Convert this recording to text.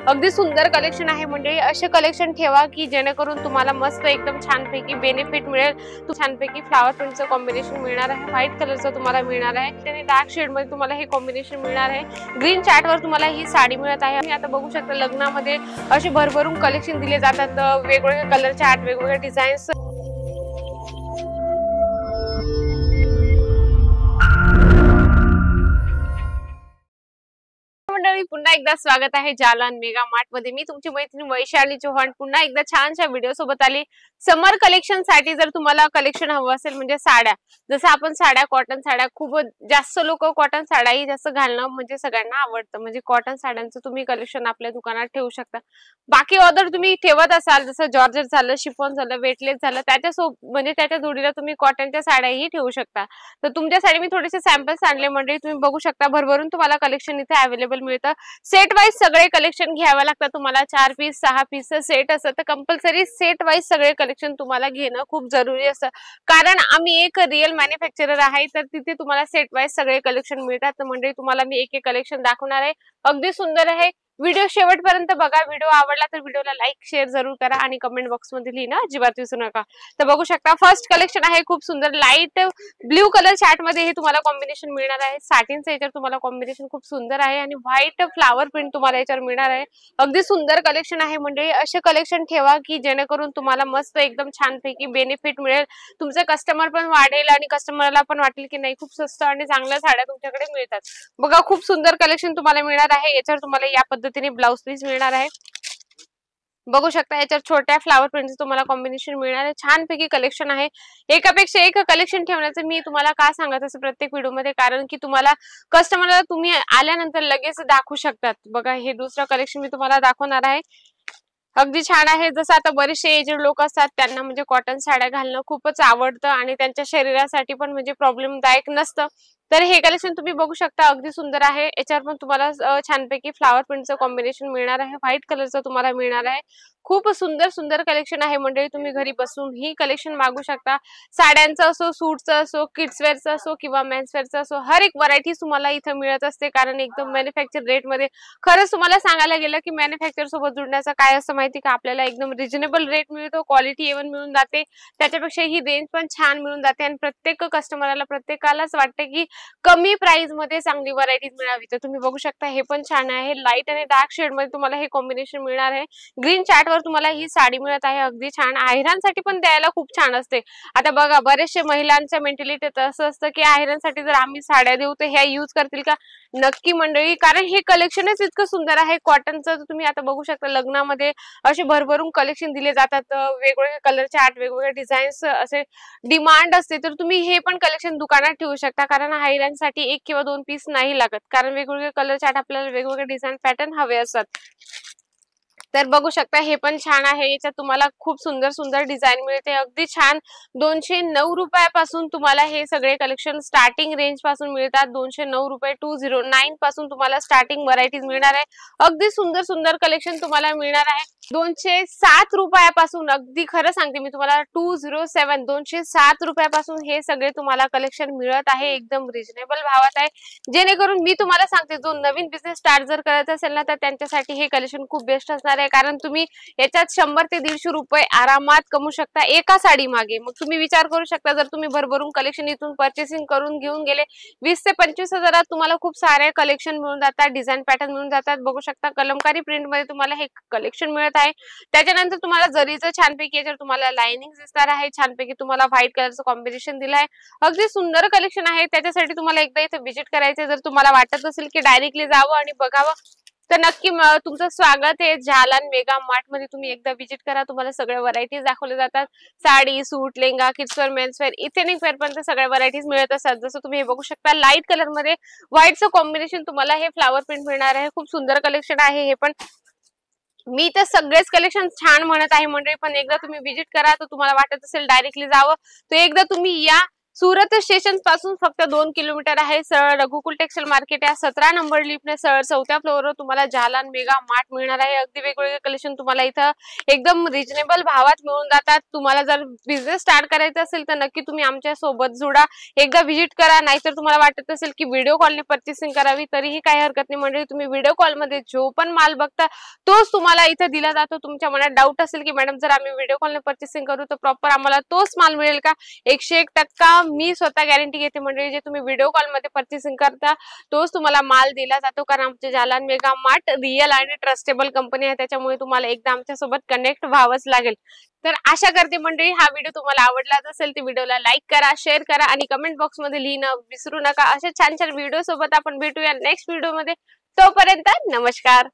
अगदी सुंदर कलेक्शन आहे मंडळी। असे कलेक्शन ठेवा की जेणेकरून तुम्हाला मस्त एकदम छानपैकी बेनिफिट मिळेल। छानपैकी फ्लावर प्रिंटचं कॉम्बिनेशन मिळणार आहे, व्हाईट कलरचं तुम्हाला मिळणार आहे, त्याने डार्क शेड मध्ये तुम्हाला हे कॉम्बिनेशन मिळणार आहे। ग्रीन चार्टवर तुम्हाला ही साडी मिळत आहे। तुम्ही आता बघू शकता लग्नामध्ये असे भरभरून कलेक्शन दिले जातात, वेगवेगळे कलर चार्ट, वेगवेगळे डिझाईन्स। पुन्हा एकदा स्वागत आहे जालन मेगा मार्ट मध्ये। मी तुमची मैत्रीण वैशाली चव्हाण पुन्हा एकदा छानशा व्हिडिओ सोबत आली। समर कलेक्शन साठी जर तुम्हाला कलेक्शन हवं असेल म्हणजे साड्या, जसं आपण साड्या कॉटन साड्या खूप जास्त लोक कॉटन साड्याही जास्त घालणं म्हणजे सगळ्यांना आवडतं, म्हणजे कॉटन साड्यांचं तुम्ही कलेक्शन आपल्या दुकानात ठेवू शकता। बाकी ऑर्डर तुम्ही ठेवत असाल जसं जॉर्जेट झालं, शिफॉन झालं, वेटलेस झालं, म्हणजे त्याच्या जोडीला तुम्ही कॉटनच्या साड्याही ठेवू शकता। तर तुमच्यासाठी मी थोडेसे सॅम्पल्स आणले मंडळी, तुम्ही बघू शकता भरभरून तुम्हाला कलेक्शन इथे अवेलेबल मिळतं। सेट वाइज सगळे कलेक्शन घ्यावे लागतात तुम्हाला, 4 पीस 6 पीस सेट असतं, तर कंपल्सरी सेट वाइज सगळे कलेक्शन तुम्हाला घेणं खूप जरुरी असतं, कारण आम्ही एक रिअल मॅन्युफॅक्चरर आहे। तर तिथे तुम्हाला सेट वाइज सगळे कलेक्शन मिळतात। तर मंडळी तुम्हाला मी एक एक कलेक्शन दाखवणार आहे, अगदी सुंदर आहे। व्हिडिओ शेवटपर्यंत बघा। व्हिडिओ आवडला तर व्हिडिओला लाईक शेअर जरूर करा आणि कमेंट बॉक्स मध्ये लिहिणं अजिबात विसरू नका। तर बघू शकता फर्स्ट कलेक्शन आहे खूप सुंदर लाईट ब्ल्यू कलर चार्ट मध्ये हे तुम्हाला कॉम्बिनेशन मिळणार आहे। साटिनचं याच्यावर तुम्हाला कॉम्बिनेशन खूप सुंदर आहे आणि व्हाईट फ्लावर प्रिंट तुम्हाला याच्यावर मिळणार आहे। अगदी सुंदर कलेक्शन आहे मंडळी। असे कलेक्शन ठेवा की जेणेकरून तुम्हाला मस्त एकदम छानपैकी बेनिफिट मिळेल, तुमचे कस्टमर पण वाढेल आणि कस्टमरला पण वाटेल की नाही खूप स्वस्त आणि चांगल्या साड्या तुमच्याकडे मिळतात। बघा खूप सुंदर कलेक्शन तुम्हाला मिळणार आहे। याच्यावर तुम्हाला या पद्धतीने ब्लाउज पीस मिळणार आहे। बघू शकता याच्यावर छोट्या फ्लावर प्रिंटचं तुम्हाला कॉम्बिनेशन मिळणार आहे। छानपैकी कलेक्शन आहे। एकापेक्षा एक कलेक्शन ठेवण्याचं मी तुम्हाला का सांगत असं प्रत्येक व्हिडिओमध्ये, कारण की तुम्हाला कस्टमरला तुम्ही आल्यानंतर लगेच दाखवू शकतात। बघा हे दुसरं कलेक्शन मी तुम्हाला दाखवणार आहे, अगदी छान आहे। जसं आता बरेचसे एजेड लोक असतात त्यांना म्हणजे कॉटन साड्या घालणं खूपच आवडतं आणि त्यांच्या शरीरासाठी पण म्हणजे प्रॉब्लेमदायक नसतं। तर हे कलेक्शन तुम्ही बघू शकता, अगदी सुंदर आहे। याच्यावर पण तुम्हाला छानपैकी फ्लावर प्रिंटचं कॉम्बिनेशन मिळणार आहे, व्हाईट कलरचं तुम्हाला मिळणार आहे। खूप सुंदर सुंदर कलेक्शन आहे मंडळी, तुम्ही घरी बसून ही कलेक्शन मागू शकता। साड्यांचं असो, सूटचं असो, किड्स वेअरचं असो किंवा मेन्स वेअरचं असो, हर एक व्हरायटी तुम्हाला इथं मिळत असते, कारण एकदम मॅन्युफॅक्चर रेट मध्ये। खरंच तुम्हाला सांगायला गेलं की मॅन्युफॅक्चर सोबत जुडण्याचं काय असं माहिती का, आपल्याला एकदम रिजनेबल रेट मिळतो, क्वालिटी इव्हन मिळून जाते, त्याच्यापेक्षा ही रेंज पण छान मिळून जाते आणि प्रत्येक कस्टमरला प्रत्येकालाच वाटतं की कमी प्राइस मध्ये चांगली व्हरायटी मिळावी। तर तुम्ही बघू शकता हे पण छान आहे, लाईट आणि डार्क शेड मध्ये तुम्हाला हे कॉम्बिनेशन मिळणार आहे। ग्रीन चार्ट वर तुम्हाला ही साडी मिळत आहे, अगदी छान। आयरनसाठी पण द्यायला खूप छान असते। आता बघा बरेचसे महिलांच्या मेंटॅलिटी असं असतं की आयरनसाठी जर आम्ही साड्या देऊ तर ह्या यूज करतील का? नक्की मंडळी, कारण हे कलेक्शनच इतकं सुंदर आहे कॉटनचं। तुम्ही आता बघू शकता लग्नामध्ये असे भरभरून कलेक्शन दिले जातात, वेगवेगळे कलर चार्ट, वेगवेगळे डिझाईन्स असे डिमांड असते। तर तुम्ही हे पण कलेक्शन दुकानात ठेवू शकता, कारण आयरनसाठी 1 किंवा 2 पीस नाही लागत, कारण वेगवेगळे कलर चार्ट आपल्याला वेगवेगळे डिझाईन पॅटर्न हवे असतात। तर बघू शकता हे पण छान आहे। याच्यात तुम्हाला खूप सुंदर सुंदर डिझाईन मिळते, अगदी छान। 209 रुपयापासून तुम्हाला हे सगळे कलेक्शन स्टार्टिंग रेंज पासून मिळतात। 209 रुपये 209 पासून तुम्हाला स्टार्टिंग व्हरायटीज मिळणार आहे। अगदी सुंदर सुंदर कलेक्शन तुम्हाला मिळणार आहे 207 रुपयापासून। अगदी खरं सांगते मी तुम्हाला 207 रुपयापासून हे सगळे तुम्हाला कलेक्शन मिळत आहे, एकदम रिजनेबल भावात आहे। जेणेकरून मी तुम्हाला सांगते जो नवीन बिझनेस स्टार्ट जर करायचा असेल ना तर त्यांच्यासाठी हे कलेक्शन खूप बेस्ट असणार आहे, कारण तुम्ही याच्यात 100 ते 150 रुपये आरामात कमवू शकता एका साडी मागे। मग तुम्ही विचार करू शकता, जर तुम्ही भरभरून कलेक्शन इथून परचेसिंग करून घेऊन गेले 20 ते 25 हजारात तुम्हाला खूप सारे कलेक्शन मिळून जातात, डिझाईन पॅटर्न मिळून जातात। बघू शकता कलमकारी प्रिंट मध्ये तुम्हाला हे कलेक्शन मिळत आहे। त्याच्यानंतर तुम्हाला जरीचं छानपैकी याच्यावर तुम्हाला लाइनिंग दिसणार आहे, छानपैकी तुम्हाला व्हाईट कलरचं कॉम्बिनेशन दिलं आहे, अगदी सुंदर कलेक्शन आहे। त्याच्यासाठी तुम्हाला एकदा इथे व्हिजिट करायचे, जर तुम्हाला वाटत असेल की डायरेक्टली जावं आणि बघावं तर नक्की तुमचं स्वागत आहे जालन मेगा मार्ट मध्ये। तुम्ही एकदा व्हिजिट करा, तुम्हाला सगळ्या व्हरायटीज दाखवले जातात, sari, suit, lehenga, kids wear, men's wear, ethnic wear पण सगळ्या व्हरायटीज मिळत असतात। जसं तुम्ही हे बघू शकता लाईट कलर मध्ये व्हाईटचं कॉम्बिनेशन तुम्हाला हे फ्लावर प्रिंट मिळणार आहे, खूप सुंदर कलेक्शन आहे हे पण। मी तर सगळेच कलेक्शन छान म्हणत आहे मंडळी, पण एकदा तुम्ही व्हिजिट करा, तर तुम्हाला वाटत असेल डायरेक्टली जावं तर एकदा तुम्ही या, सुरत स्टेशन पासून फक्त 2 किलोमीटर आहे. सरळ रघुकुल टेक्सटाईल मार्केट या 17 नंबर लिफ्टने सरळ 4थ्या फ्लोअरवर तुम्हाला जालान मेगा मार्ट मिळणार आहे. अगदी वेगवेगळे कलेक्शन तुम्हाला इथं एकदम रिजनेबल भावात मिळून जातात. तुम्हाला जर बिझनेस स्टार्ट करायचा असेल तर नक्की तुम्ही आमच्या सोबत जुडा, एकदा व्हिजिट करा. नाहीतर तुम्हाला वाटत असेल की व्हिडिओ कॉलने पर्चेसिंग करावी तरीही काही हरकत नाही. म्हणजे तुम्ही व्हिडिओ कॉलमध्ये जो पण माल बघता तोच तुम्हाला इथं दिला जातो. तुमच्या मनात डाऊट असेल की मॅडम जर आम्ही व्हिडिओ कॉलने पर्चेसिंग करू तर प्रॉपर आम्हाला तोच माल मिळेल का? 101% मी स्वतः गॅरंटी घेते. म्हणजे जे तुम्ही व्हिडिओ कॉल मध्ये पर्चेसिंग करता तोच तुम्हाला माल दिला जातो. कारण आमचे जालान मेगा मार्ट रिअल आणि ट्रस्टेबल कंपनी आहे. त्याच्यामुळे तुम्हाला एकदा आमच्या सोबत कनेक्ट व्हावंच लागेल. तर आशा करते मंडळी हा व्हिडिओ तुम्हाला आवडलाच असेल तर व्हिडिओला लाईक करा, शेअर करा आणि कमेंट बॉक्स मध्ये लिहिणं विसरू नका. अशा छान छान व्हिडिओ सोबत आपण भेटूया नेक्स्ट व्हिडिओ मध्ये. तोपर्यंत नमस्कार.